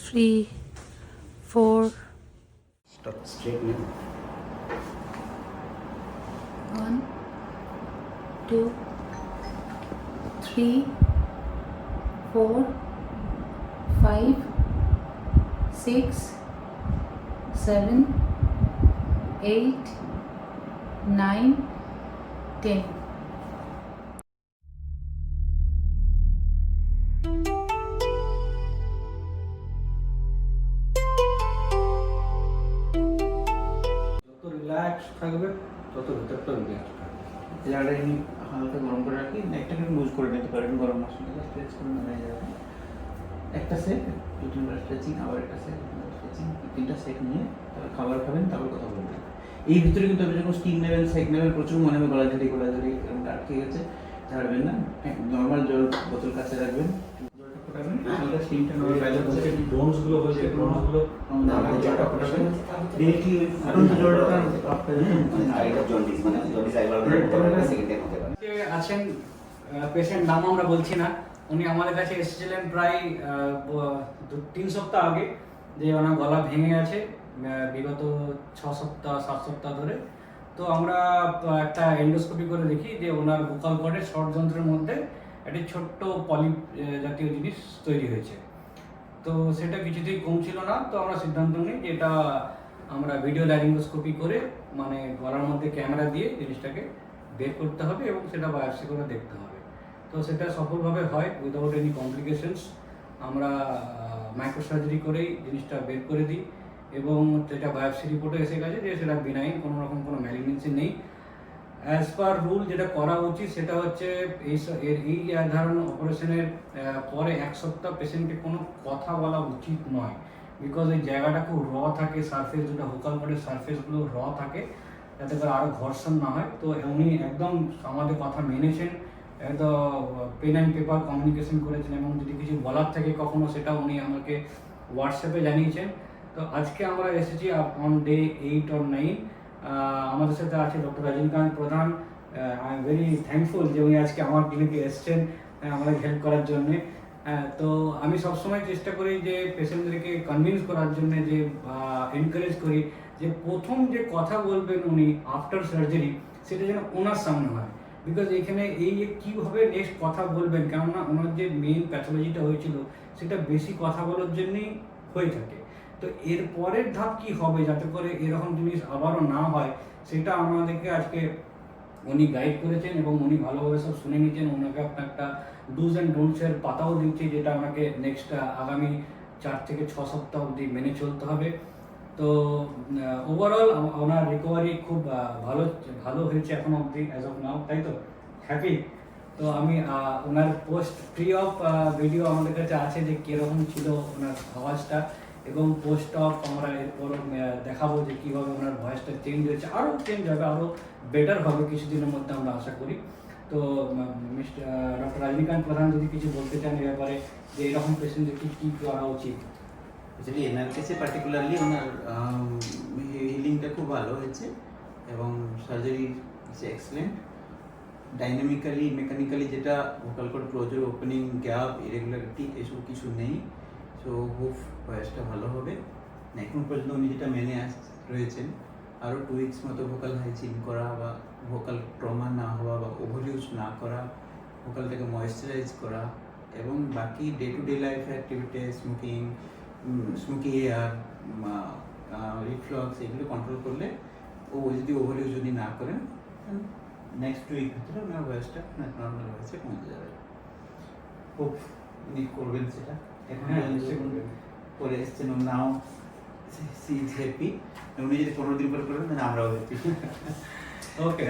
3, 4. Stop straight now. 1, 2, 3, 4, 5, 6, 7, 8, 9, 10. যত relax থাকবে তত ভেতরটা রিল্যাক্স থাকবে। এই জায়গাটা এমনি হালকা গরম করে রাখি, নেকটাকে লুজ করে নিতে পারেন গরম মশলা স্ট্রেচ করে নেওয়া যাবে। একটা সেট 15 মিনিট স্ট্রেচিং, আবার একটা সেট স্ট্রেচিং, 3টা সেট নিয়ে তারপর খাবার খাবেন, তারপর কথা বলবেন। এই ভিতরে কিন্তু আপনি যখন স্টিম নেবেন, সেক নেবেন, প্রচুর মনে হবে গলাঝাড়ি এরকম আটকে গেছে, ছাড়বেন না। নর্মাল জল বোতল কাছে রাখবেন, জলটা ফোটাবেন, হালকা স্টিমটা নেবে। বাইরে বসে ড্রোনসগুলো হয়েছে, ড্রোনসগুলো জলটা ফোটাবেন, ডিরেক্টলি ফুটন্ত জলটা আছেন পেশেন্ট, নাম আমরা বলছি না। উনি আমাদের কাছে এসেছিলেন প্রায় 3 সপ্তাহ আগে, যে ওনার গলা ভেঙে আছে বিগত 6 সপ্তাহ 7 সপ্তাহ ধরে। তো আমরা একটা এন্ডোস্কোপি করে দেখি যে ওনার ভোকাল কর্ডের ষড়যন্ত্রের মধ্যে একটি ছোট্ট পলিপ জাতীয় জিনিস তৈরি হয়েছে। তো সেটা কিছুতেই কমছিল না। তো আমরা সিদ্ধান্ত নিই যে এটা আমরা ভিডিও ল্যারিঙ্গোস্কোপি করে, মানে গলার মধ্যে ক্যামেরা দিয়ে জিনিসটাকে বের করতে হবে এবং সেটা বায়োপসি করে দেখতে হবে। তো সেটা সফলভাবে হয় উইদাউট এনি কমপ্লিকেশনস। আমরা মাইক্রোসার্জারি করেই জিনিসটা বের করে দিই এবং সেটা বায়োপসি রিপোর্টে এসে গেছে যে সেটা বিনাইন, কোনো রকম কোনো ম্যালিগনেন্সি নেই। অ্যাজ পার রুল যেটা করা উচিত সেটা হচ্ছে এই ধরনের অপারেশনের পরে 1 সপ্তাহ পেশেন্টকে কোনো কথা বলা উচিত নয়, বিকজ এই জায়গাটা খুব র থাকে, সারফেস যেটা ভোকাল কর্ডের সারফেসগুলো র থাকে, যাতে করে আরও ঘর্ষণ না হয়। তো উনি একদম আমাদের কথা মেনেছেন, একদম পেন অ্যান্ড পেপার কমিউনিকেশন করেছেন এবং যদি কিছু বলার থাকে কখনো সেটা উনি আমাকে হোয়াটসঅ্যাপে জানিয়েছেন। তো আজকে আমরা এসেছি অন ডে 8 or 9। আমাদের সাথে আছে ডক্টর রজনীকান্ত প্রধান। আই এম ভেরি থ্যাঙ্কফুল যে উনি আজকে আমার ক্লিনিকে এসছেন আমাদের হেল্প করার জন্যে। তো আমি সবসময় চেষ্টা করি যে পেশেন্টদেরকে কনভিন্স করার জন্য, যে এনকারেজ করি যে প্রথম যে কথা বলবেন উনি আফটার সার্জারি, সেটা যেন ওনার সামনে হয়। বিকজ এখানে এই যে কীভাবে নেক্সট কথা বলবেন, কেননা ওনার যে মেইন প্যাথোলজিটা হয়েছিল সেটা বেশি কথা বলার জন্যই হয়ে থাকে। তো এর পরের ধাপ কি হবে যাতে করে এরকম জিনিস আবারও না হয়, সেটা আমাদেরকে আজকে উনি গাইড করেছেন এবং উনি ভালোভাবে সব শুনে নিচ্ছেন। ওনাকে আপনার একটা ডুজ অ্যান্ড ডোন্টসের পাতাও দিচ্ছে, যেটা আমাকে নেক্সট আগামী 4 থেকে 6 সপ্তাহ অবধি মেনে চলতে হবে। তো ওভারঅল ওনার রিকভারি খুব ভালো হয়েছে এখন অবধি, অ্যাজ অফ নাও, তাই তো? হ্যাপি? তো আমি ওনার পোস্ট প্রি অফ ভিডিও আমাদের কাছে আছে যে কীরকম ছিল ওনার আওয়াজটা, এবং পোস্ট অফ আমরা এরপর দেখাবো যে কীভাবে ওনার ভয়েসটা চেঞ্জ হয়েছে, আরও চেঞ্জ হবে, আরও বেটার হবে কিছুদিনের মধ্যে আমরা আশা করি। তো মিস্টার ডক্টর রজনীকান্ত প্রধান যদি কিছু বলতে চান এ ব্যাপারে, যে এরকম পেশেন্টদের কী করা উচিত। অ্যাকচুয়ালি এনার কাছে পার্টিকুলারলি ওনার হিলিংটা খুব ভালো হয়েছে এবং surgery is excellent. Dynamically mechanically যেটা vocal cord closure, opening, gap, irregularity এসব কিছু নেই। সো হোপ ভয়েসটা ভালো হবে। এখন পর্যন্ত উনি যেটা মেনে রয়েছেন, আরও 2 উইকস মতো ভোকাল হাইজিন করা বা ভোকাল ট্রমা না হওয়া বা ওভার ইউজ না করা, ভোকালটাকে ময়েশ্চারাইজ করা এবং বাকি day to day life activities, smoky air, reflux, এগুলো কন্ট্রোল করলে, ও যদি ওভার ইউজ যদি না করেন, নেক্সট উইক ভিতরে ওনার ভয়েসটা নর্মাল ভয়েসে পৌঁছে যাবে। খুব উনি করবেন সেটা। এখন করে এসছেন, নাও সি ইজ হ্যাপি। উনি যদি 15 দিন পরে করবেন তাহলে আমরাও happy. Okay,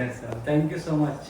thank you so much.